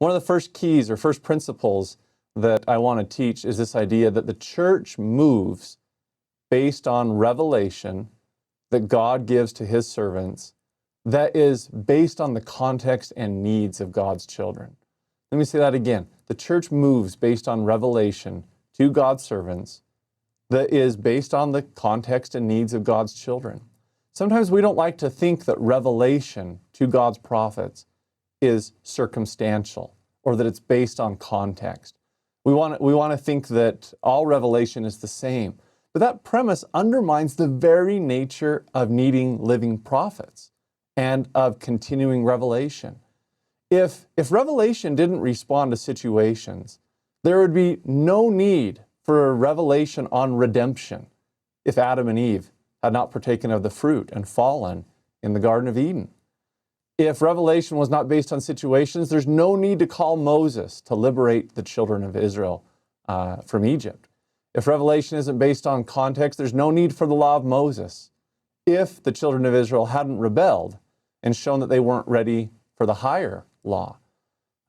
One of the first keys or first principles that I want to teach is this idea that the church moves based on revelation that God gives to his servants that is based on the context and needs of God's children. Let me say that again. The church moves based on revelation to God's servants that is based on the context and needs of God's children. Sometimes we don't like to think that revelation to God's prophets is circumstantial or that it's based on context. We want to think that all revelation is the same. But that premise undermines the very nature of needing living prophets and of continuing revelation. If revelation didn't respond to situations, there would be no need for a revelation on redemption if Adam and Eve had not partaken of the fruit and fallen in the Garden of Eden. If revelation was not based on situations, there's no need to call Moses to liberate the children of Israel from Egypt. If revelation isn't based on context, there's no need for the law of Moses. If the children of Israel hadn't rebelled and shown that they weren't ready for the higher law,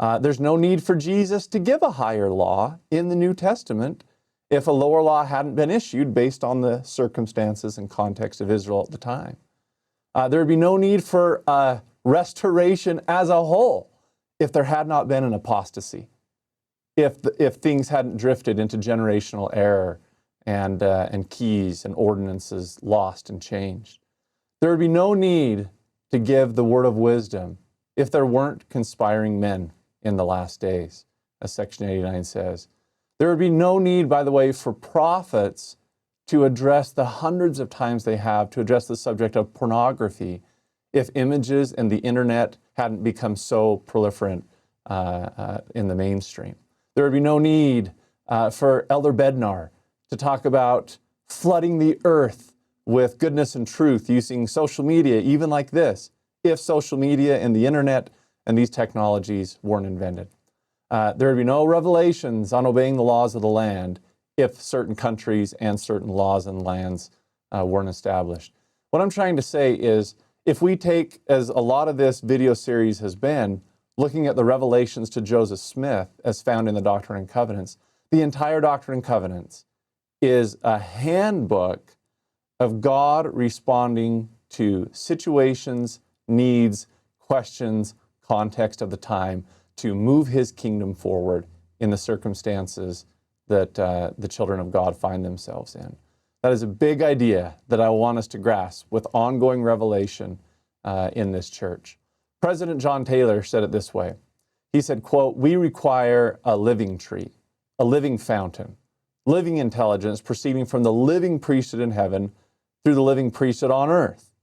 there's no need for Jesus to give a higher law in the New Testament if a lower law hadn't been issued based on the circumstances and context of Israel at the time. There would be no need for restoration as a whole if there had not been an apostasy, if things hadn't drifted into generational error and keys and ordinances lost and changed. There would be no need to give the word of wisdom if there weren't conspiring men in the last days, as Section 89 says. There would be no need, by the way, for prophets to address the hundreds of times they have to address the subject of pornography if images and the internet hadn't become so proliferant in the mainstream. There would be no need for Elder Bednar to talk about flooding the earth with goodness and truth using social media, even like this, if social media and the internet and these technologies weren't invented. There would be no revelations on obeying the laws of the land if certain countries and certain laws and lands weren't established. What I'm trying to say is, if we take, as a lot of this video series has been, looking at the revelations to Joseph Smith as found in the Doctrine and Covenants, the entire Doctrine and Covenants is a handbook of God responding to situations, needs, questions, context of the time to move his kingdom forward in the circumstances that the children of God find themselves in. That is a big idea that I want us to grasp with ongoing revelation in this church. President John Taylor said it this way. He said, quote, "We require a living tree, a living fountain, living intelligence proceeding from the living priesthood in heaven through the living priesthood on earth.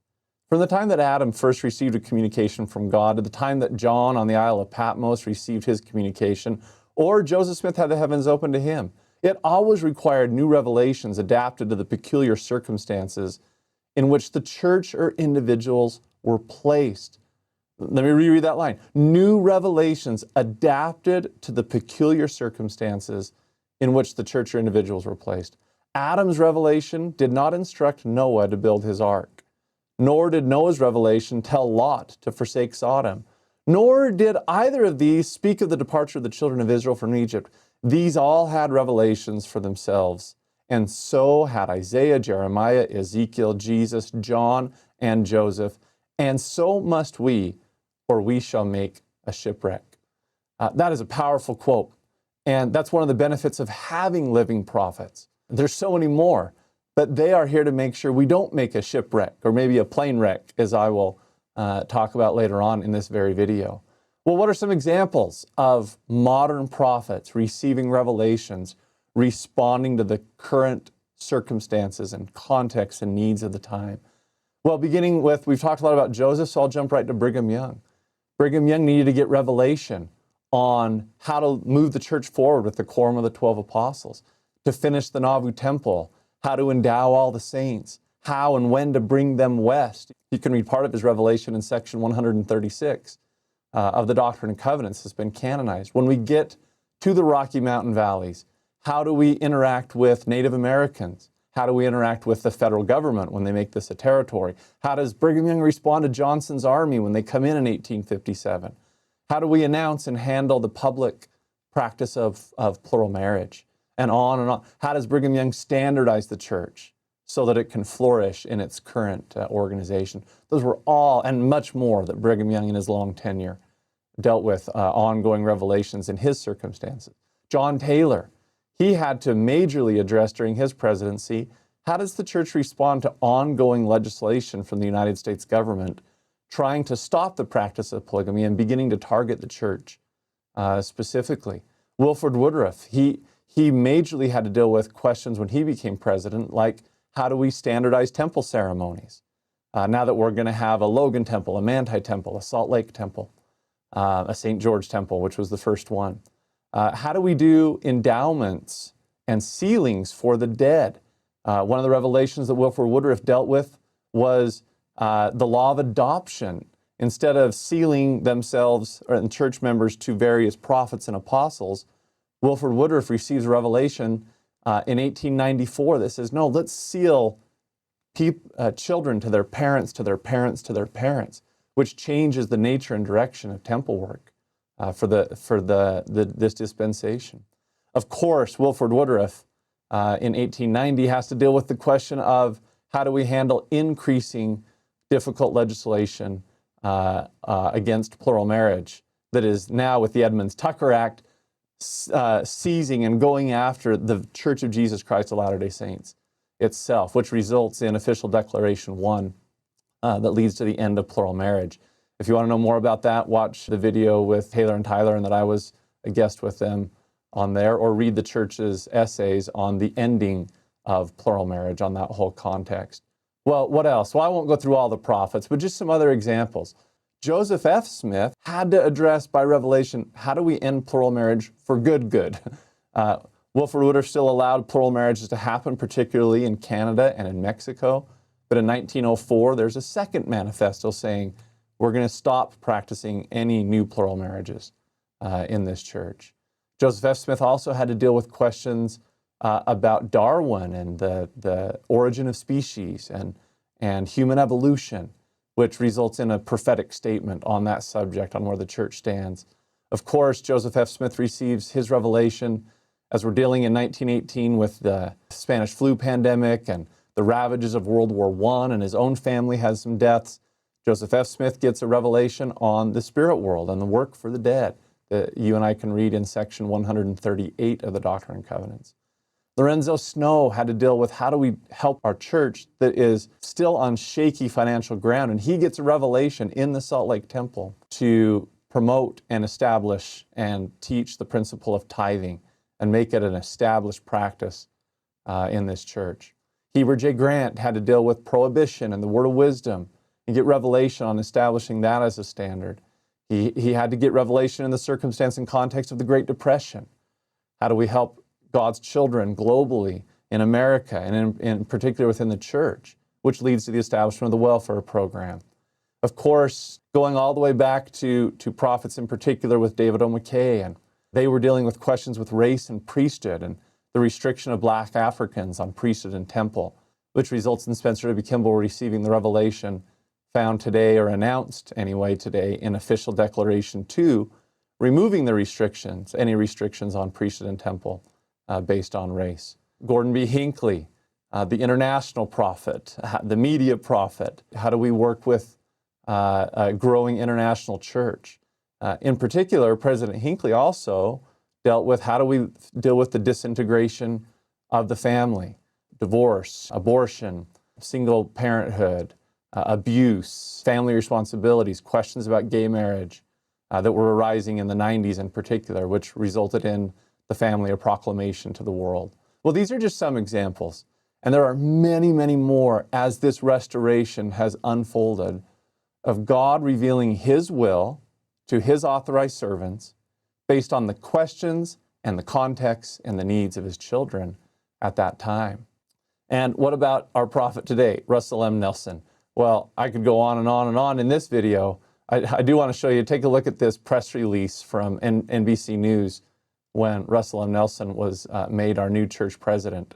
From the time that Adam first received a communication from God to the time that John on the Isle of Patmos received his communication, or Joseph Smith had the heavens opened to him, it always required new revelations adapted to the peculiar circumstances in which the church or individuals were placed." Let me reread that line. New revelations adapted to the peculiar circumstances in which the church or individuals were placed. Adam's revelation did not instruct Noah to build his ark, nor did Noah's revelation tell Lot to forsake Sodom, nor did either of these speak of the departure of the children of Israel from Egypt. These all had revelations for themselves, and so had Isaiah, Jeremiah, Ezekiel, Jesus, John, and Joseph, and so must we, or we shall make a shipwreck. That is a powerful quote, and that's one of the benefits of having living prophets. There's so many more, but they are here to make sure we don't make a shipwreck or maybe a plane wreck, as I will talk about later on in this very video. Well, what are some examples of modern prophets receiving revelations, responding to the current circumstances and context and needs of the time? Well, beginning with, we've talked a lot about Joseph, so I'll jump right to Brigham Young. Brigham Young needed to get revelation on how to move the church forward with the quorum of the 12 apostles, to finish the Nauvoo temple, how to endow all the saints, how and when to bring them west. You can read part of his revelation in section 136 of the Doctrine and Covenants has been canonized. When we get to the Rocky Mountain valleys, how do we interact with Native Americans? How do we interact with the federal government when they make this a territory? How does Brigham Young respond to Johnson's army when they come in 1857? How do we announce and handle the public practice of plural marriage? And on and on. How does Brigham Young standardize the church so that it can flourish in its current organization? Those were all, and much more, that Brigham Young in his long tenure dealt with ongoing revelations in his circumstances. John Taylor, he had to majorly address during his presidency, how does the church respond to ongoing legislation from the United States government trying to stop the practice of polygamy and beginning to target the church specifically? Wilford Woodruff, he majorly had to deal with questions when he became president, like how do we standardize temple ceremonies? Now that we're going to have a Logan Temple, a Manti Temple, a Salt Lake Temple, a St. George Temple, which was the first one. How do we do endowments and sealings for the dead? One of the revelations that Wilford Woodruff dealt with was the law of adoption. Instead of sealing themselves and church members to various prophets and apostles, Wilford Woodruff receives a revelation in 1894 that says, no, let's seal children to their parents, to their parents, to their parents, which changes the nature and direction of temple work for this dispensation. Of course, Wilford Woodruff in 1890 has to deal with the question of how do we handle increasing difficult legislation against plural marriage that is now, with the Edmunds-Tucker Act, seizing and going after the Church of Jesus Christ of Latter-day Saints itself, which results in Official Declaration 1 that leads to the end of plural marriage. If you want to know more about that, watch the video with Taylor and Tyler, and that I was a guest with them on there, or read the church's essays on the ending of plural marriage on that whole context. Well, what else? Well, I won't go through all the prophets, but just some other examples. Joseph F. Smith had to address by revelation, how do we end plural marriage for good? Wilford Woodruff still allowed plural marriages to happen, particularly in Canada and in Mexico. But in 1904, there's a second manifesto saying, we're going to stop practicing any new plural marriages in this church. Joseph F. Smith also had to deal with questions about Darwin and the origin of species and human evolution, which results in a prophetic statement on that subject, on where the church stands. Of course, Joseph F. Smith receives his revelation as we're dealing in 1918 with the Spanish flu pandemic and the ravages of World War I, and his own family has some deaths. Joseph F. Smith gets a revelation on the spirit world and the work for the dead that you and I can read in section 138 of the Doctrine and Covenants. Lorenzo Snow had to deal with how do we help our church that is still on shaky financial ground, and he gets a revelation in the Salt Lake Temple to promote and establish and teach the principle of tithing and make it an established practice in this church. Heber J. Grant had to deal with prohibition and the word of wisdom and get revelation on establishing that as a standard. He had to get revelation in the circumstance and context of the Great Depression. How do we help God's children globally in America and in particular within the church, which leads to the establishment of the welfare program. Of course, going all the way back to prophets in particular with David O. McKay, and they were dealing with questions with race and priesthood and the restriction of black Africans on priesthood and temple, which results in Spencer W. Kimball receiving the revelation found today, or announced anyway today, in Official Declaration 2, removing the restrictions, any restrictions on priesthood and temple based on race. Gordon B. Hinckley, the international prophet, the media prophet. How do we work with a growing international church? In particular, President Hinckley also dealt with how do we deal with the disintegration of the family, divorce, abortion, single parenthood, abuse, family responsibilities, questions about gay marriage that were arising in the 90s in particular, which resulted in the family a proclamation to the world. Well, these are just some examples, and there are many, many more as this restoration has unfolded of God revealing His will to His authorized servants based on the questions and the context and the needs of His children at that time. And what about our prophet today, Russell M. Nelson? Well, I could go on and on and on in this video. I do want to show you, take a look at this press release from NBC News when Russell M. Nelson was made our new church president.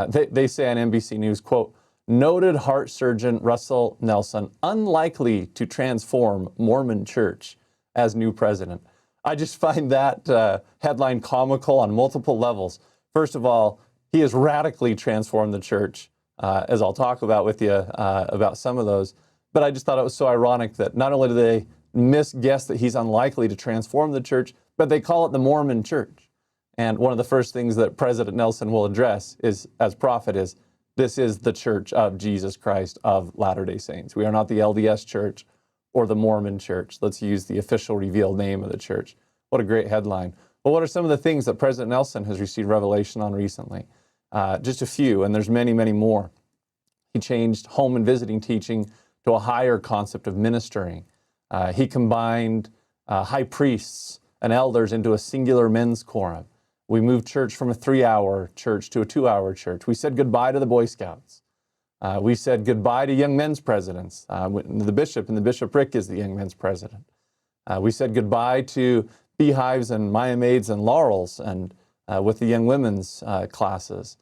They say on NBC News, quote, "Noted heart surgeon Russell Nelson unlikely to transform Mormon church as new president. I just find that headline comical on multiple levels. First of all, he has radically transformed the church, as I'll talk about with you about some of those. But I just thought it was so ironic that not only do they misguess that he's unlikely to transform the church, but they call it the Mormon church. And one of the first things that President Nelson will address is, as prophet, is this is the church of Jesus Christ of Latter-day Saints. We are not the LDS church or the Mormon church. Let's use the official revealed name of the church. What a great headline. But what are some of the things that President Nelson has received revelation on recently? Just a few, and there's many, many more. He changed home and visiting teaching to a higher concept of ministering. He combined high priests and elders into a singular men's quorum. We moved church from a 3-hour church to a 2-hour church. We said goodbye to the Boy Scouts. We said goodbye to young men's presidents. The bishop and the bishopric is the young men's president. We said goodbye to beehives and Maya maids and laurels and with the young women's classes.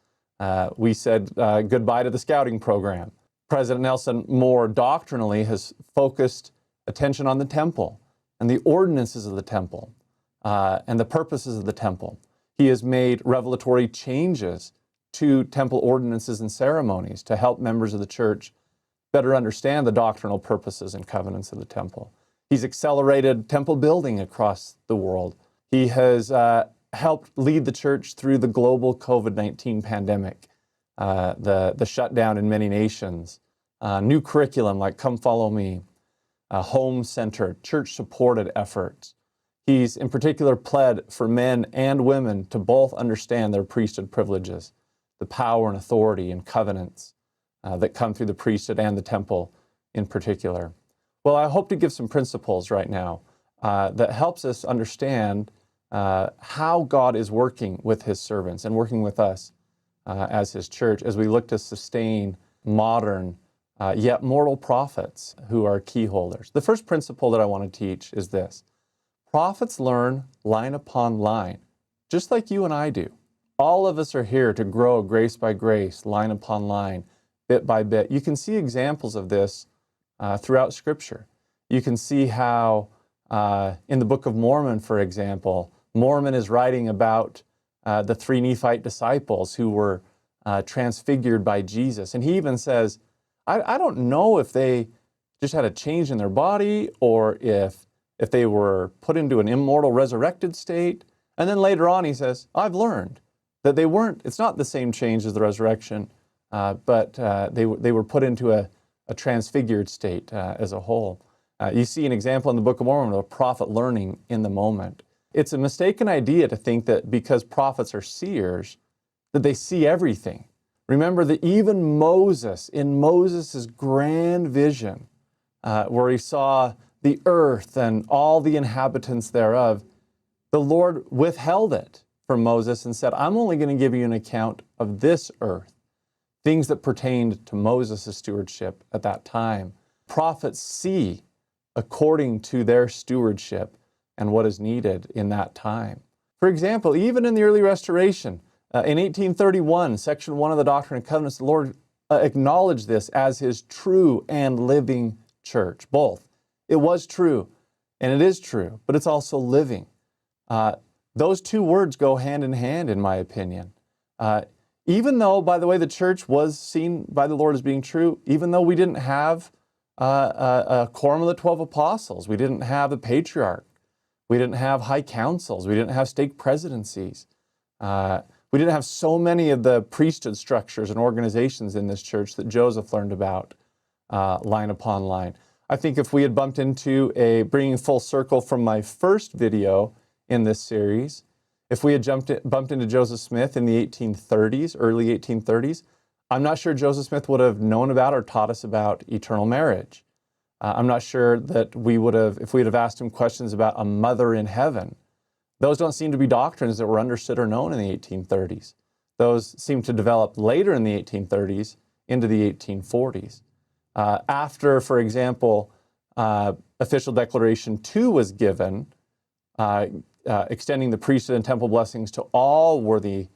We said goodbye to the scouting program. President Nelson more doctrinally has focused attention on the temple and the ordinances of the temple and the purposes of the temple. He has made revelatory changes to temple ordinances and ceremonies to help members of the church better understand the doctrinal purposes and covenants of the temple. He's accelerated temple building across the world. He has helped lead the church through the global COVID-19 pandemic, the shutdown in many nations, new curriculum like Come Follow Me, home-centered, church-supported efforts. He's in particular pled for men and women to both understand their priesthood privileges, the power and authority and covenants that come through the priesthood and the temple in particular. Well, I hope to give some principles right now that helps us understand how God is working with his servants and working with us as his church as we look to sustain modern yet mortal prophets who are key holders. The first principle that I want to teach is this. Prophets learn line upon line, just like you and I do. All of us are here to grow grace by grace, line upon line, bit by bit. You can see examples of this throughout Scripture. You can see how in the Book of Mormon, for example, Mormon is writing about the 3 Nephite disciples who were transfigured by Jesus. And he even says, I don't know if they just had a change in their body or if they were put into an immortal resurrected state. And then later on he says, I've learned that they weren't, it's not the same change as the resurrection, but they were put into a transfigured state as a whole. You see an example in the Book of Mormon of a prophet learning in the moment. It's a mistaken idea to think that because prophets are seers, that they see everything. Remember that even Moses, in Moses' grand vision, where he saw the earth and all the inhabitants thereof, the Lord withheld it from Moses and said, I'm only going to give you an account of this earth, things that pertained to Moses' stewardship at that time. Prophets see according to their stewardship and what is needed in that time. For example, even in the early restoration, in 1831, section 1 of the Doctrine and Covenants, the Lord acknowledged this as his true and living church, both. It was true, and it is true, but it's also living. Those two words go hand in hand, in my opinion. Even though, by the way, the church was seen by the Lord as being true, even though we didn't have a quorum of the 12 apostles, we didn't have the patriarch, we didn't have high councils, we didn't have stake presidencies, we didn't have so many of the priesthood structures and organizations in this church that Joseph learned about line upon line. I think if we had bumped into bringing full circle from my first video in this series, if we had bumped into Joseph Smith in the 1830s, early 1830s, I'm not sure Joseph Smith would have known about or taught us about eternal marriage. I'm not sure that we would have, if we'd have asked him questions about a mother in heaven. Those don't seem to be doctrines that were understood or known in the 1830s. Those seem to develop later in the 1830s into the 1840s. After, for example, Official Declaration 2 was given, extending the priesthood and temple blessings to all worthy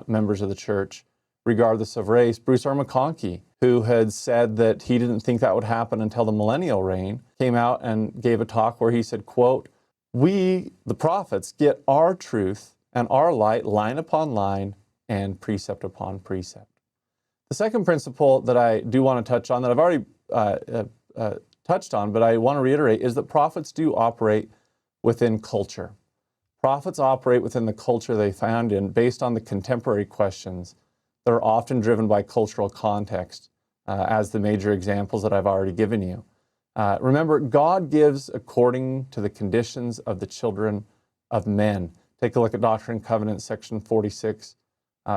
members of the church, regardless of race, Bruce R. McConkie, who had said that he didn't think that would happen until the millennial reign, came out and gave a talk where he said, quote, We, the prophets, get our truth and our light line upon line and precept upon precept. The second principle that I do want to touch on, that I've already touched on, but I want to reiterate, is that prophets do operate within culture. Prophets operate within the culture they found in based on the contemporary questions that are often driven by cultural context, as the major examples that I've already given you. Remember, God gives according to the conditions of the children of men. Take a look at Doctrine and Covenants, section 46,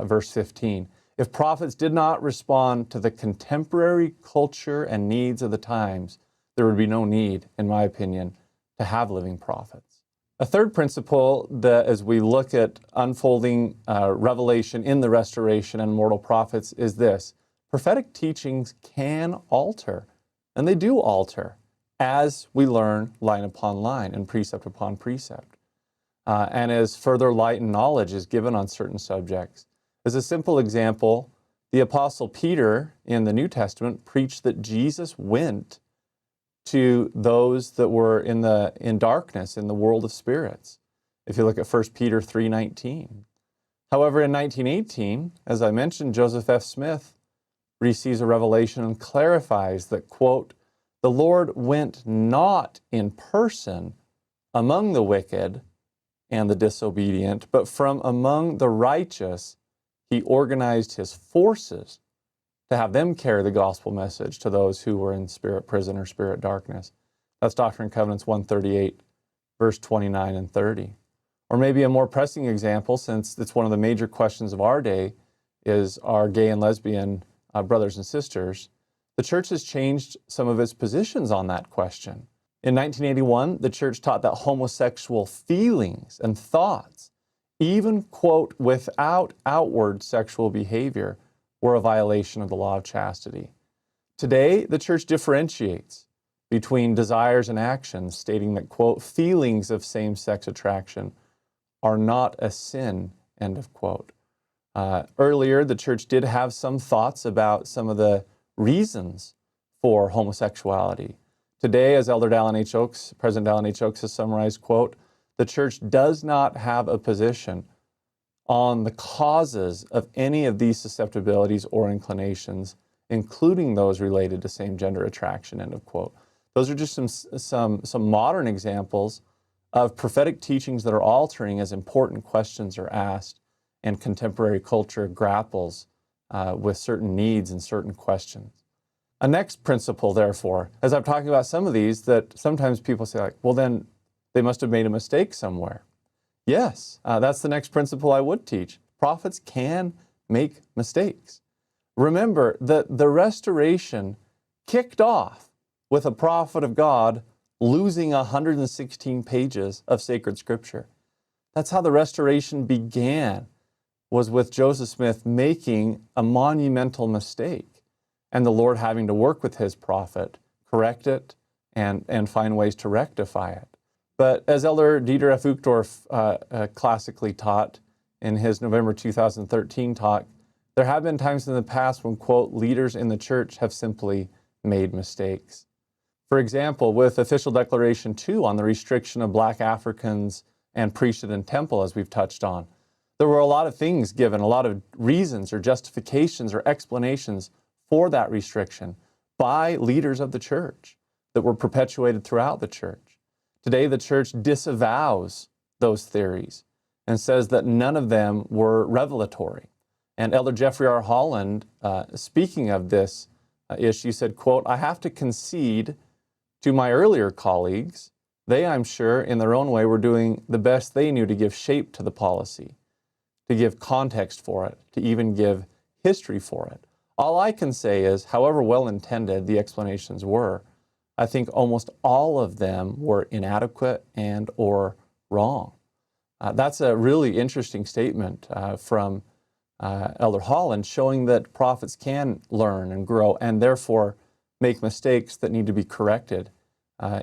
verse 15. If prophets did not respond to the contemporary culture and needs of the times, there would be no need, in my opinion, to have living prophets. A third principle that, as we look at unfolding revelation in the restoration and mortal prophets, is this: prophetic teachings can alter, and they do alter, as we learn line upon line and precept upon precept. And as further light and knowledge is given on certain subjects. As a simple example, the Apostle Peter in the New Testament preached that Jesus went to those that were in darkness in the world of spirits, if you look at 1 Peter 3:19. However, in 1918, as I mentioned, Joseph F. Smith receives a revelation and clarifies that, quote, "The Lord went not in person among the wicked and the disobedient, but from among the righteous he organized his forces to have them carry the gospel message to those who were in spirit prison or spirit darkness." That's Doctrine and Covenants 138, verse 29 and 30. Or maybe a more pressing example, since it's one of the major questions of our day, is our gay and lesbian brothers and sisters. The church has changed some of its positions on that question. In 1981, the church taught that homosexual feelings and thoughts, even, quote, without outward sexual behavior, were a violation of the law of chastity. Today, the church differentiates between desires and actions, stating that, quote, feelings of same-sex attraction are not a sin, end of quote. Earlier, the church did have some thoughts about some of the reasons for homosexuality. Today, as Elder Dallin H. Oaks, President Dallin H. Oaks has summarized, quote, "The church does not have a position on the causes of any of these susceptibilities or inclinations, including those related to same-gender attraction," end of quote. Those are just some modern examples of prophetic teachings that are altering as important questions are asked and contemporary culture grapples with certain needs and certain questions. A next principle, therefore, as I'm talking about some of these, that sometimes people say, like, well, then they must have made a mistake somewhere. Yes, that's the next principle I would teach. Prophets can make mistakes. Remember that the restoration kicked off with a prophet of God losing 116 pages of sacred scripture. That's how the restoration began, was with Joseph Smith making a monumental mistake and the Lord having to work with his prophet, correct it, and find ways to rectify it. But as Elder Dieter F. Uchtdorf classically taught in his November 2013 talk, there have been times in the past when, quote, leaders in the church have simply made mistakes. For example, with Official Declaration 2 on the restriction of Black Africans and priesthood and temple, as we've touched on, there were a lot of things given, a lot of reasons or justifications or explanations for that restriction by leaders of the church that were perpetuated throughout the church. Today, the church disavows those theories and says that none of them were revelatory. And Elder Jeffrey R. Holland, speaking of this issue, said, quote, "I have to concede to my earlier colleagues, they, I'm sure, in their own way, were doing the best they knew to give shape to the policy, to give context for it, to even give history for it. All I can say is, however well-intended the explanations were, I think almost all of them were inadequate and or wrong." That's a really interesting statement from Elder Holland, showing that prophets can learn and grow and therefore make mistakes that need to be corrected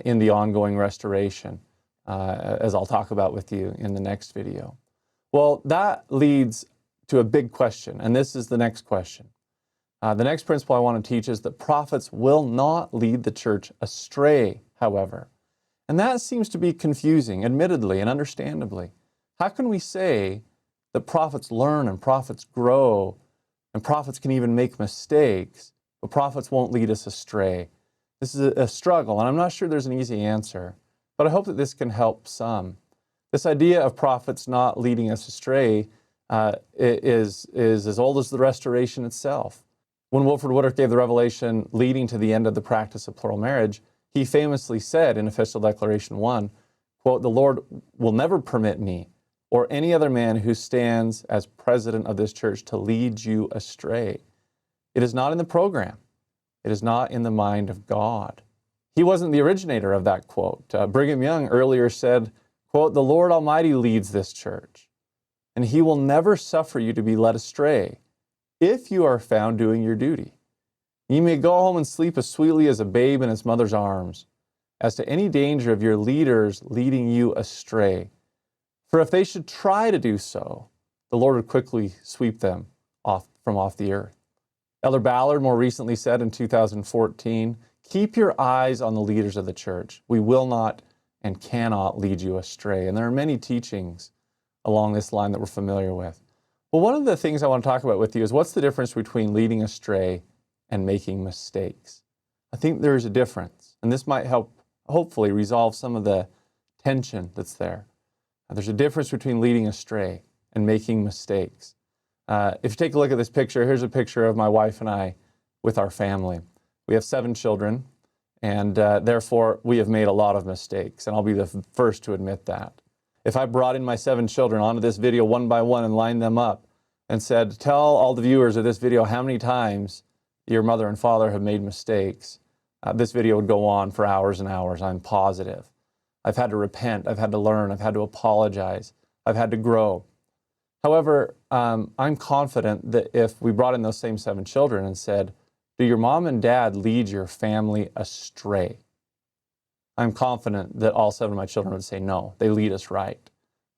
in the ongoing restoration, as I'll talk about with you in the next video. Well, that leads to a big question, and this is the next question. The next principle I want to teach is that prophets will not lead the church astray, however. And that seems to be confusing, admittedly and understandably. How can we say that prophets learn and prophets grow and prophets can even make mistakes, but prophets won't lead us astray? This is a struggle, and I'm not sure there's an easy answer, but I hope that this can help some. This idea of prophets not leading us astray is as old as the Restoration itself. When Wilford Woodruff gave the revelation leading to the end of the practice of plural marriage, he famously said in Official Declaration 1, quote, "The Lord will never permit me or any other man who stands as president of this church to lead you astray." It is not in the program. It is not in the mind of God. He wasn't the originator of that quote. Brigham Young earlier said, quote, "The Lord Almighty leads this church, and He will never suffer you to be led astray if you are found doing your duty. You may go home and sleep as sweetly as a babe in its mother's arms, as to any danger of your leaders leading you astray. For if they should try to do so, the Lord would quickly sweep them off the earth." Elder Ballard more recently said in 2014, "Keep your eyes on the leaders of the church. We will not and cannot lead you astray." And there are many teachings along this line that we're familiar with. Well, one of the things I want to talk about with you is what's the difference between leading astray and making mistakes? I think there's a difference, and this might help hopefully resolve some of the tension that's there. There's a difference between leading astray and making mistakes. If you take a look at this picture, here's a picture of my wife and I with our family. We have 7 children, and therefore we have made a lot of mistakes, and I'll be the first to admit that. If I brought in my 7 children onto this video one by one and lined them up and said, "Tell all the viewers of this video how many times your mother and father have made mistakes," this video would go on for hours and hours, I'm positive. I've had to repent, I've had to learn, I've had to apologize, I've had to grow. However, I'm confident that if we brought in those same 7 children and said, "Do your mom and dad lead your family astray?" I'm confident that all 7 of my children would say, "No, they lead us right.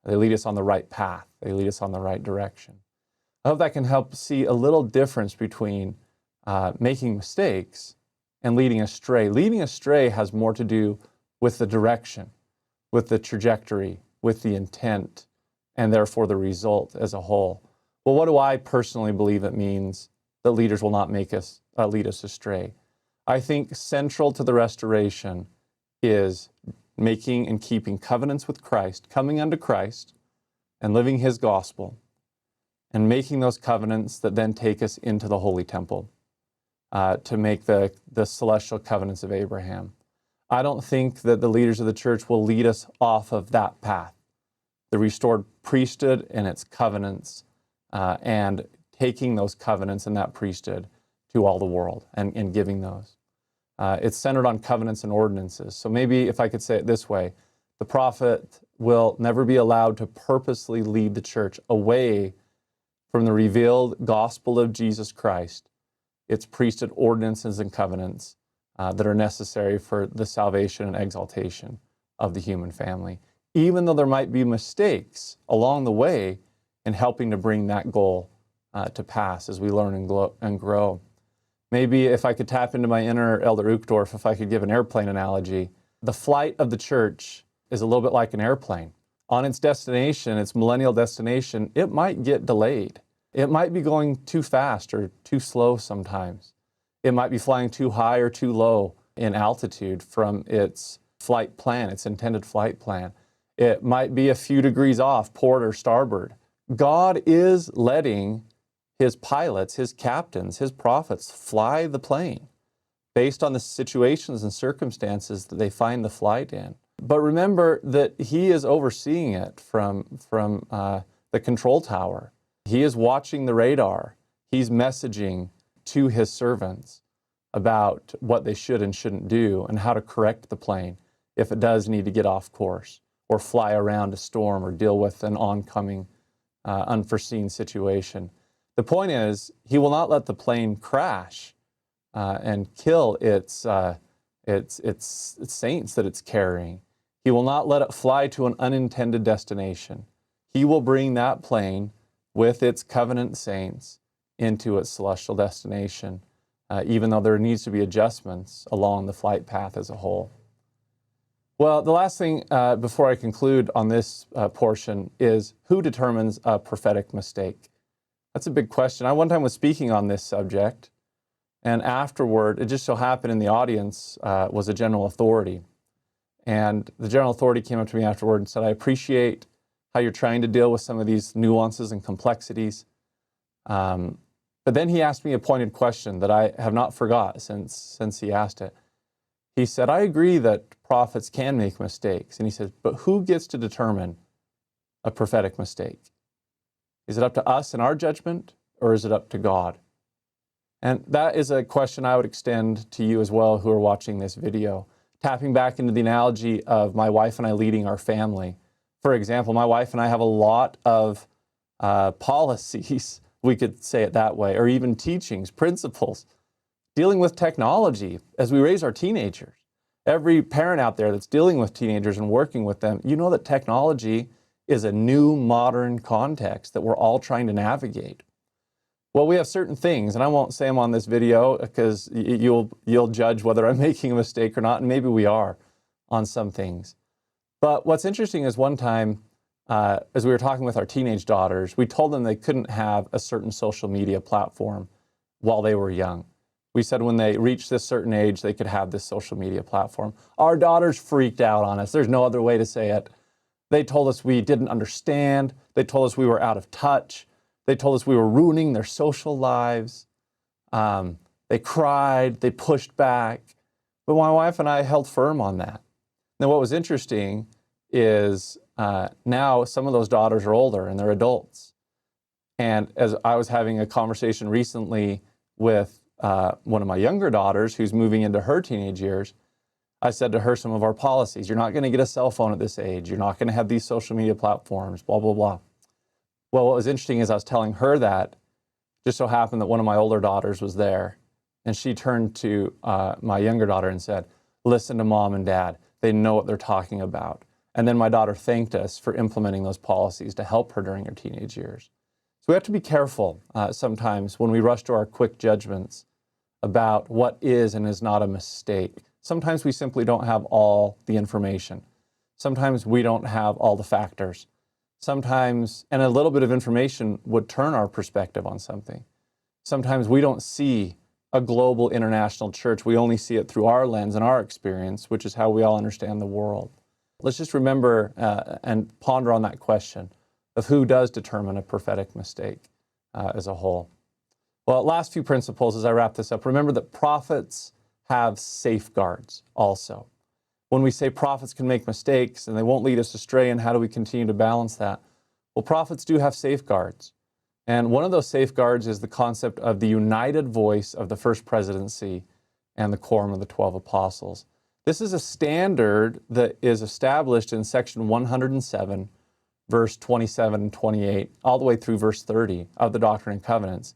They lead us on the right path. They lead us on the right direction." I hope that can help see a little difference between making mistakes and leading astray. Leading astray has more to do with the direction, with the trajectory, with the intent, and therefore the result as a whole. Well, what do I personally believe it means that leaders will not lead us astray? I think central to the restoration is making and keeping covenants with Christ, coming unto Christ and living His gospel, and making those covenants that then take us into the holy temple to make the celestial covenants of Abraham. I don't think that the leaders of the church will lead us off of that path, the restored priesthood and its covenants, and taking those covenants and that priesthood to all the world and giving those. It's centered on covenants and ordinances. So maybe if I could say it this way, the prophet will never be allowed to purposely lead the church away from the revealed gospel of Jesus Christ, its priesthood ordinances and covenants that are necessary for the salvation and exaltation of the human family, even though there might be mistakes along the way in helping to bring that goal to pass as we learn and grow. Maybe if I could tap into my inner Elder Uchtdorf, if I could give an airplane analogy, the flight of the church is a little bit like an airplane. On its destination, its millennial destination, it might get delayed. It might be going too fast or too slow sometimes. It might be flying too high or too low in altitude from its flight plan, its intended flight plan. It might be a few degrees off, port or starboard. God is letting His pilots, His captains, His prophets fly the plane based on the situations and circumstances that they find the flight in. But remember that He is overseeing it from the control tower. He is watching the radar. He's messaging to His servants about what they should and shouldn't do and how to correct the plane if it does need to get off course or fly around a storm or deal with an oncoming unforeseen situation. The point is, He will not let the plane crash and kill its saints that it's carrying. He will not let it fly to an unintended destination. He will bring that plane with its covenant saints into its celestial destination, even though there needs to be adjustments along the flight path as a whole. Well, the last thing before I conclude on this portion is who determines a prophetic mistake? That's a big question. I one time was speaking on this subject, and afterward, it just so happened in the audience was a general authority. And the general authority came up to me afterward and said, I appreciate how you're trying to deal with some of these nuances and complexities. But then he asked me a pointed question that I have not forgot since he asked it. He said, I agree that prophets can make mistakes. And he said, but who gets to determine a prophetic mistake? Is it up to us in our judgment, or is it up to God? And that is a question I would extend to you as well who are watching this video. Tapping back into the analogy of my wife and I leading our family. For example, my wife and I have a lot of policies, we could say it that way, or even teachings, principles, dealing with technology as we raise our teenagers. Every parent out there that's dealing with teenagers and working with them, you know that technology is a new modern context that we're all trying to navigate. Well, we have certain things, and I won't say them on this video because you'll judge whether I'm making a mistake or not, and maybe we are on some things. But what's interesting is one time, as we were talking with our teenage daughters, we told them they couldn't have a certain social media platform while they were young. We said when they reached this certain age, they could have this social media platform. Our daughters freaked out on us. There's no other way to say it. They told us we didn't understand. They told us we were out of touch. They told us we were ruining their social lives. They cried. They pushed back. But my wife and I held firm on that. Now, what was interesting is now some of those daughters are older and they're adults. And as I was having a conversation recently with one of my younger daughters who's moving into her teenage years, I said to her some of our policies. You're not going to get a cell phone at this age. You're not going to have these social media platforms, blah, blah, blah. Well, what was interesting is I was telling her that, just so happened that one of my older daughters was there, and she turned to my younger daughter and said, listen to mom and dad. They know what they're talking about. And then my daughter thanked us for implementing those policies to help her during her teenage years. So we have to be careful sometimes when we rush to our quick judgments about what is and is not a mistake. Sometimes we simply don't have all the information. Sometimes we don't have all the factors. Sometimes, and a little bit of information would turn our perspective on something. Sometimes we don't see a global international church. We only see it through our lens and our experience, which is how we all understand the world. Let's just remember and ponder on that question of who does determine a prophetic mistake as a whole. Well, last few principles as I wrap this up. Remember that prophets have safeguards also. When we say prophets can make mistakes and they won't lead us astray, and how do we continue to balance that? Well, prophets do have safeguards. And one of those safeguards is the concept of the united voice of the first presidency and the quorum of the 12 apostles. This is a standard that is established in section 107, verse 27 and 28, all the way through verse 30 of the Doctrine and Covenants.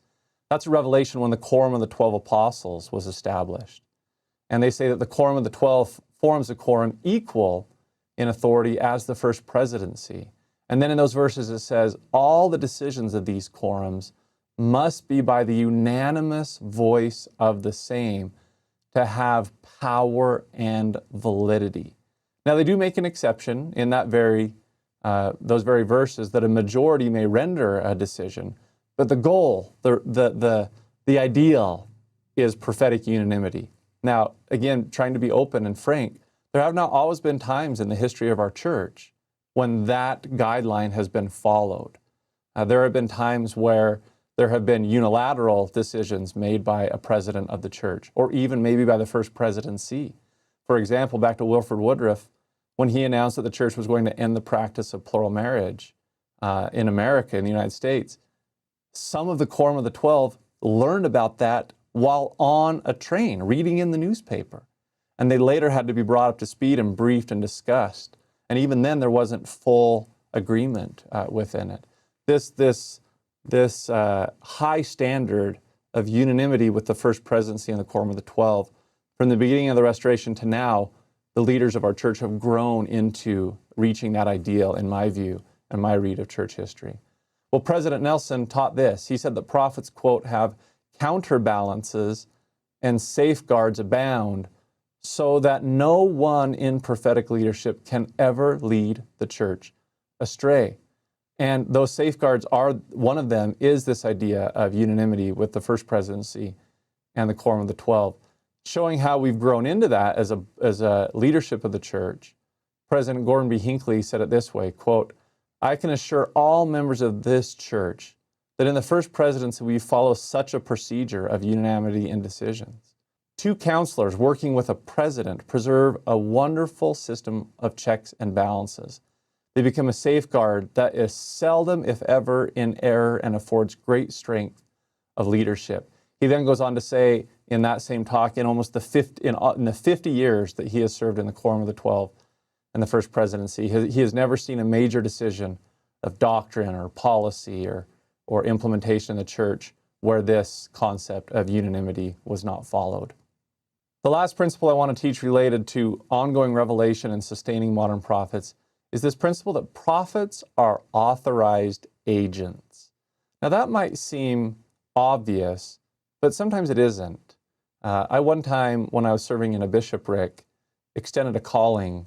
That's a revelation when the quorum of the 12 apostles was established. And they say that the quorum of the 12 forms a quorum equal in authority as the first presidency. And then in those verses it says, all the decisions of these quorums must be by the unanimous voice of the same to have power and validity. Now they do make an exception in that those very verses that a majority may render a decision, but the goal, the ideal is prophetic unanimity. Now, again, trying to be open and frank, there have not always been times in the history of our church when that guideline has been followed. There have been times where there have been unilateral decisions made by a president of the church, or even maybe by the first presidency. For example, back to Wilford Woodruff, when he announced that the church was going to end the practice of plural marriage in America, in the United States, some of the quorum of the 12 learned about that while on a train, reading in the newspaper. And they later had to be brought up to speed and briefed and discussed. And even then, there wasn't full agreement within it. This high standard of unanimity with the first presidency and the quorum of the 12, from the beginning of the Restoration to now, the leaders of our church have grown into reaching that ideal, in my view, and my read of church history. Well, President Nelson taught this. He said that prophets, quote, have counterbalances and safeguards abound so that no one in prophetic leadership can ever lead the church astray. And those safeguards are, one of them is this idea of unanimity with the First Presidency and the Quorum of the 12. Showing how we've grown into that as a leadership of the church, President Gordon B. Hinckley said it this way, quote, "I can assure all members of this church that in the First Presidency we follow such a procedure of unanimity in decisions. Two counselors working with a president preserve a wonderful system of checks and balances. They become a safeguard that is seldom, if ever, in error and affords great strength of leadership." He then goes on to say in that same talk, in almost the 50 years that he has served in the Quorum of the 12 and the First Presidency, he has never seen a major decision of doctrine or policy or implementation in the church where this concept of unanimity was not followed. The last principle I want to teach related to ongoing revelation and sustaining modern prophets is this principle that prophets are authorized agents. Now that might seem obvious, but sometimes it isn't. I one time, when I was serving in a bishopric, extended a calling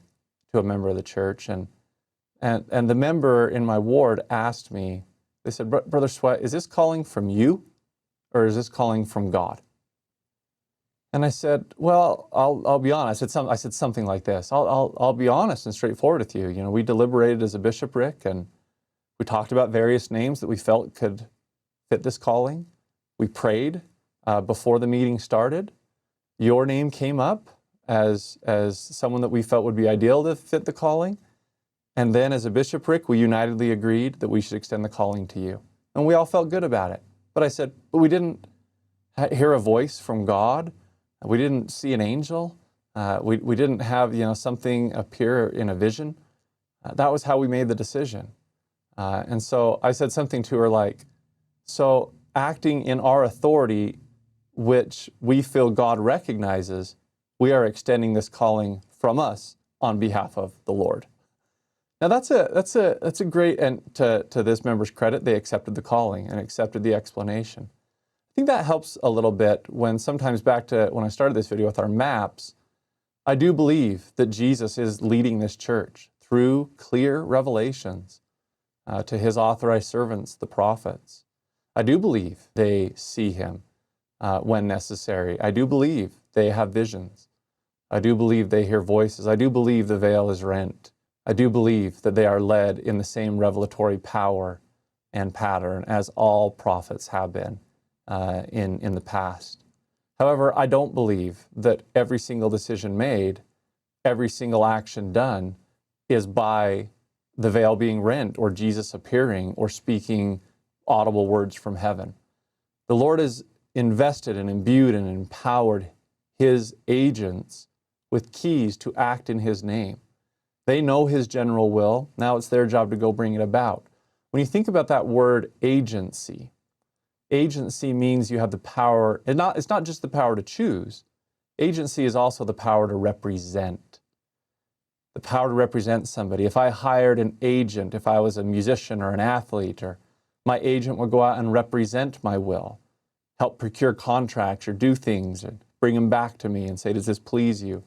to a member of the church, and the member in my ward asked me, they said, "Brother Sweat, is this calling from you, or is this calling from God?" And I said, "Well, I'll be honest." I said something like this, I'll be honest and straightforward with you. You know, we deliberated as a bishopric, and we talked about various names that we felt could fit this calling. We prayed before the meeting started. Your name came up as someone that we felt would be ideal to fit the calling. And then as a bishopric, we unitedly agreed that we should extend the calling to you. And we all felt good about it. But I said, but we didn't hear a voice from God. We didn't see an angel. We didn't have, something appear in a vision. That was how we made the decision. And so I said something to her like, so acting in our authority, which we feel God recognizes, we are extending this calling from us on behalf of the Lord. Now that's a great, and to this member's credit, they accepted the calling and accepted the explanation. I think that helps a little bit when sometimes back to when I started this video with our maps, I do believe that Jesus is leading this church through clear revelations to his authorized servants, the prophets. I do believe they see him when necessary. I do believe they have visions. I do believe they hear voices. I do believe the veil is rent. I do believe that they are led in the same revelatory power and pattern as all prophets have been in the past. However, I don't believe that every single decision made, every single action done is by the veil being rent or Jesus appearing or speaking audible words from heaven. The Lord has invested and imbued and empowered his agents with keys to act in his name. They know his general will. Now it's their job to go bring it about. When you think about that word agency, agency means you have the power, and it's not just the power to choose. Agency is also the power to represent. The power to represent somebody. If I hired an agent, if I was a musician or an athlete, or my agent would go out and represent my will, help procure contracts or do things and bring them back to me and say, does this please you,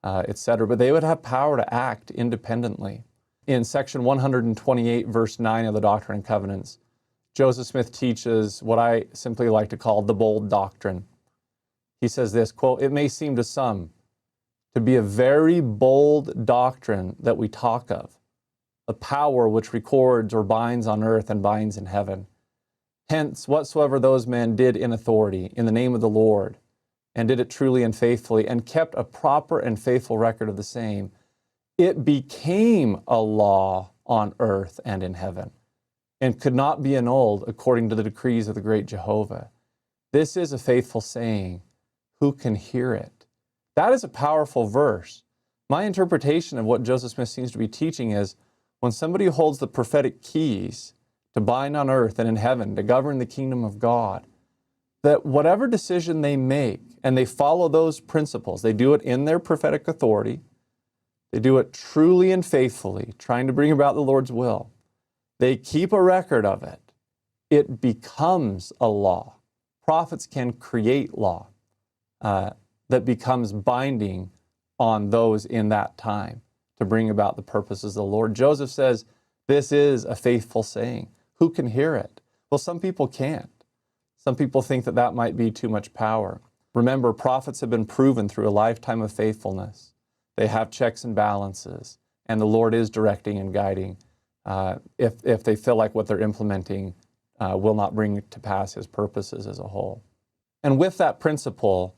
etc. But they would have power to act independently. In section 128, verse 9 of the Doctrine and Covenants, Joseph Smith teaches what I simply like to call the bold doctrine. He says this, quote, "It may seem to some to be a very bold doctrine that we talk of, a power which records or binds on earth and binds in heaven. Hence, whatsoever those men did in authority, in the name of the Lord, and did it truly and faithfully, and kept a proper and faithful record of the same, it became a law on earth and in heaven, and could not be annulled according to the decrees of the great Jehovah. This is a faithful saying. Who can hear it?" That is a powerful verse. My interpretation of what Joseph Smith seems to be teaching is when somebody holds the prophetic keys to bind on earth and in heaven, to govern the kingdom of God, that whatever decision they make, and they follow those principles, they do it in their prophetic authority, they do it truly and faithfully, trying to bring about the Lord's will, they keep a record of it, it becomes a law. Prophets can create law that becomes binding on those in that time to bring about the purposes of the Lord. Joseph says, this is a faithful saying. Who can hear it? Well, some people can't. Some people think that that might be too much power. Remember, prophets have been proven through a lifetime of faithfulness. They have checks and balances, and the Lord is directing and guiding if they feel like what they're implementing will not bring to pass His purposes as a whole. And with that principle,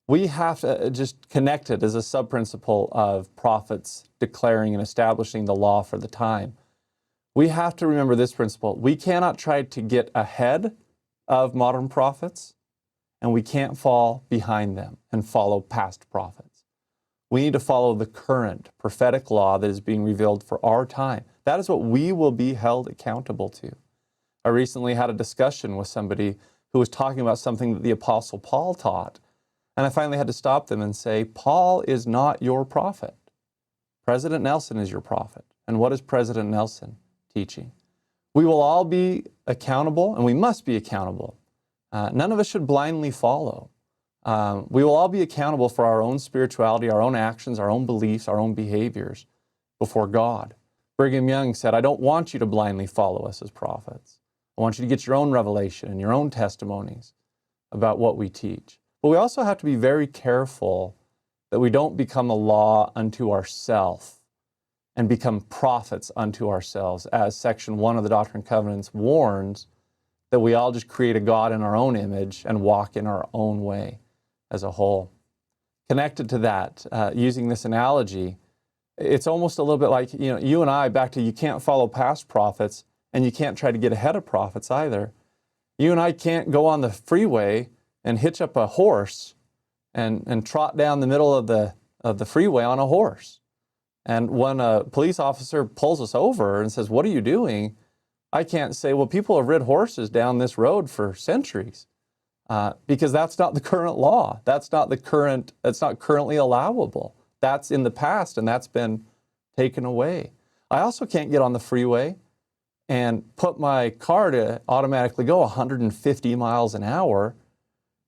we have to just connect it as a sub-principle of prophets declaring and establishing the law for the time. We have to remember this principle. We cannot try to get ahead of modern prophets, and we can't fall behind them and follow past prophets. We need to follow the current prophetic law that is being revealed for our time. That is what we will be held accountable to. I recently had a discussion with somebody who was talking about something that the Apostle Paul taught, and I finally had to stop them and say, Paul is not your prophet. President Nelson is your prophet. And what is President Nelson teaching? We will all be accountable, and we must be accountable. None of us should blindly follow. We will all be accountable for our own spirituality, our own actions, our own beliefs, our own behaviors before God. Brigham Young said, I don't want you to blindly follow us as prophets. I want you to get your own revelation and your own testimonies about what we teach. But we also have to be very careful that we don't become a law unto ourselves and become prophets unto ourselves, as Section 1 of the Doctrine and Covenants warns that we all just create a God in our own image and walk in our own way as a whole. Connected to that, using this analogy, it's almost a little bit like, you and I, back to you can't follow past prophets and you can't try to get ahead of prophets either. You and I can't go on the freeway and hitch up a horse and trot down the middle of the freeway on a horse. And when a police officer pulls us over and says, what are you doing? I can't say, well, people have rid horses down this road for centuries, because that's not the current law. That's not currently allowable. That's in the past, and that's been taken away. I also can't get on the freeway and put my car to automatically go 150 miles an hour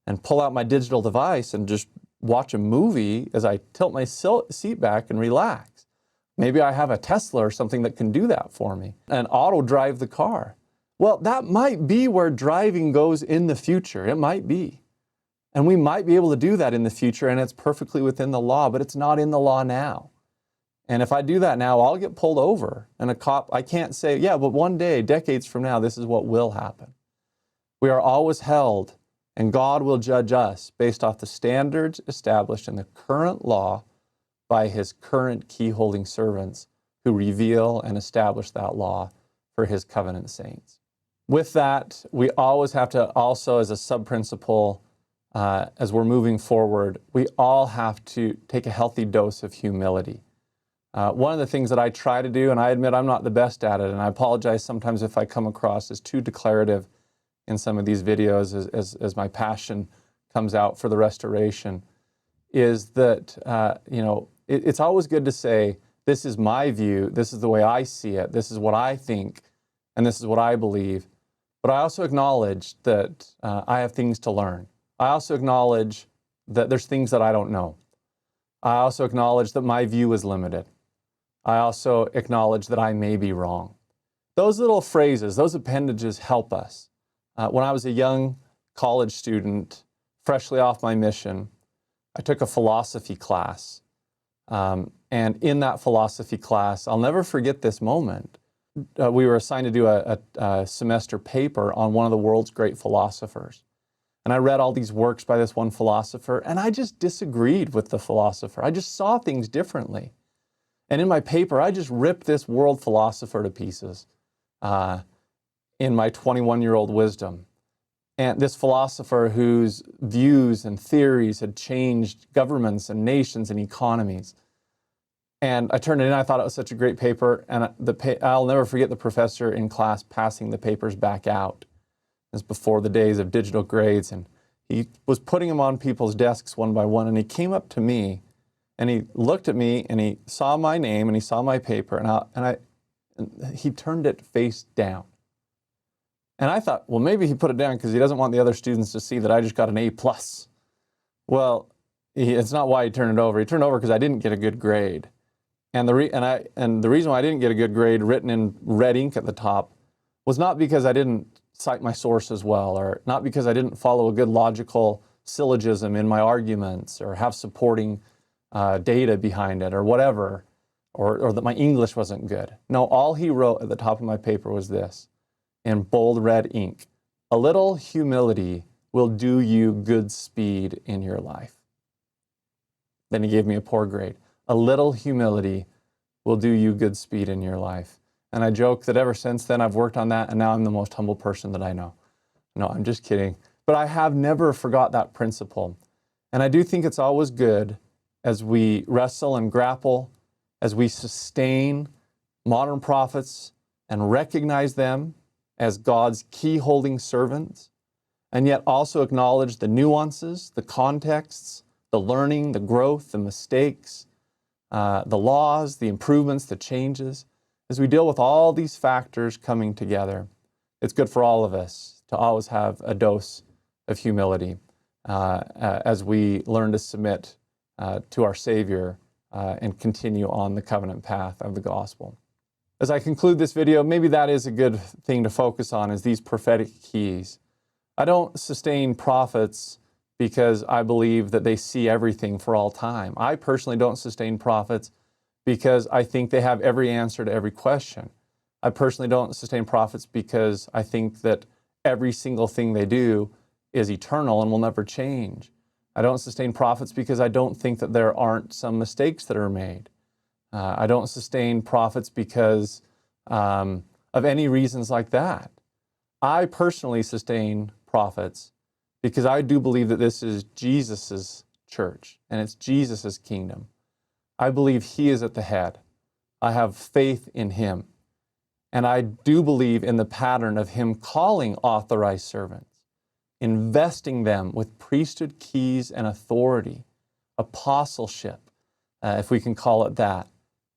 and pull out my digital device and just watch a movie as I tilt my seat back and relax. Maybe I have a Tesla or something that can do that for me and auto drive the car. Well, that might be where driving goes in the future. It might be. And we might be able to do that in the future, and it's perfectly within the law, but it's not in the law now. And if I do that now, I'll get pulled over. And a cop, I can't say, yeah, but one day, decades from now, this is what will happen. We are always held, and God will judge us based off the standards established in the current law by His current key-holding servants who reveal and establish that law for His covenant saints. With that, we always have to also, as a sub-principle, as we're moving forward, we all have to take a healthy dose of humility. One of the things that I try to do, and I admit I'm not the best at it, and I apologize sometimes if I come across as too declarative in some of these videos as my passion comes out for the restoration, is that, it's always good to say, this is my view, this is the way I see it, this is what I think, and this is what I believe. But I also acknowledge that I have things to learn. I also acknowledge that there's things that I don't know. I also acknowledge that my view is limited. I also acknowledge that I may be wrong. Those little phrases, those appendages help us. When I was a young college student, freshly off my mission, I took a philosophy class. And in that philosophy class, I'll never forget this moment. We were assigned to do a semester paper on one of the world's great philosophers. And I read all these works by this one philosopher, and I just disagreed with the philosopher. I just saw things differently. And in my paper, I just ripped this world philosopher to pieces in my 21-year-old wisdom. And this philosopher whose views and theories had changed governments and nations and economies. And I turned it in, I thought it was such a great paper, and I'll never forget the professor in class passing the papers back out. It was before the days of digital grades, and he was putting them on people's desks one by one, and he came up to me, and he looked at me, and he saw my name, and he saw my paper, and he turned it face down. And I thought, well, maybe he put it down because he doesn't want the other students to see that I just got an A+. Well, it's not why he turned it over. He turned it over because I didn't get a good grade. And the reason why I didn't get a good grade, written in red ink at the top, was not because I didn't cite my sources well, or not because I didn't follow a good logical syllogism in my arguments, or have supporting data behind it, or whatever, or that my English wasn't good. No, all he wrote at the top of my paper was this, in bold red ink: a little humility will do you good speed in your life. Then he gave me a poor grade. A little humility will do you good speed in your life. And I joke that ever since then I've worked on that, and now I'm the most humble person that I know. No, I'm just kidding. But I have never forgot that principle. And I do think it's always good, as we wrestle and grapple, as we sustain modern prophets and recognize them as God's key-holding servants, and yet also acknowledge the nuances, the contexts, the learning, the growth, the mistakes, the laws, the improvements, the changes. As we deal with all these factors coming together, it's good for all of us to always have a dose of humility as we learn to submit to our Savior and continue on the covenant path of the gospel. As I conclude this video, maybe that is a good thing to focus on, is these prophetic keys. I don't sustain prophets because I believe that they see everything for all time. I personally don't sustain prophets because I think they have every answer to every question. I personally don't sustain prophets because I think that every single thing they do is eternal and will never change. I don't sustain prophets because I don't think that there aren't some mistakes that are made. I don't sustain prophets because of any reasons like that. I personally sustain prophets because I do believe that this is Jesus's church and it's Jesus's kingdom. I believe he is at the head. I have faith in him. And I do believe in the pattern of him calling authorized servants, investing them with priesthood keys and authority, apostleship, if we can call it that,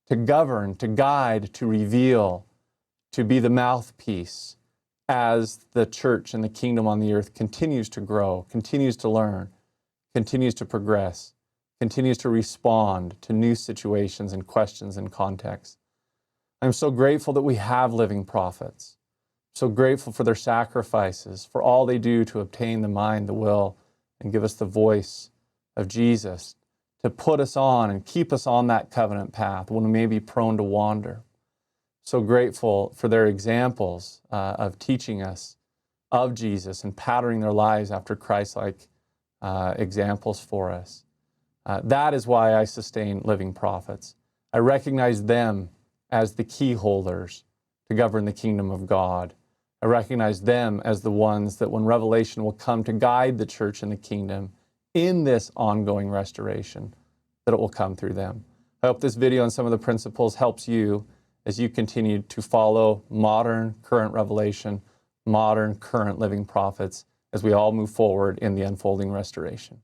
to govern, to guide, to reveal, to be the mouthpiece as the church and the kingdom on the earth continues to grow, continues to learn, continues to progress, continues to respond to new situations and questions and contexts. I'm so grateful that we have living prophets. So grateful for their sacrifices, for all they do to obtain the mind, the will, and give us the voice of Jesus, to put us on and keep us on that covenant path when we may be prone to wander. So grateful for their examples of teaching us of Jesus and patterning their lives after Christ-like examples for us. That is why I sustain living prophets. I recognize them as the key holders to govern the kingdom of God. I recognize them as the ones that when revelation will come to guide the church and the kingdom in this ongoing restoration, that it will come through them. I hope this video and some of the principles helps you as you continue to follow modern, current revelation, modern, current living prophets as we all move forward in the unfolding restoration.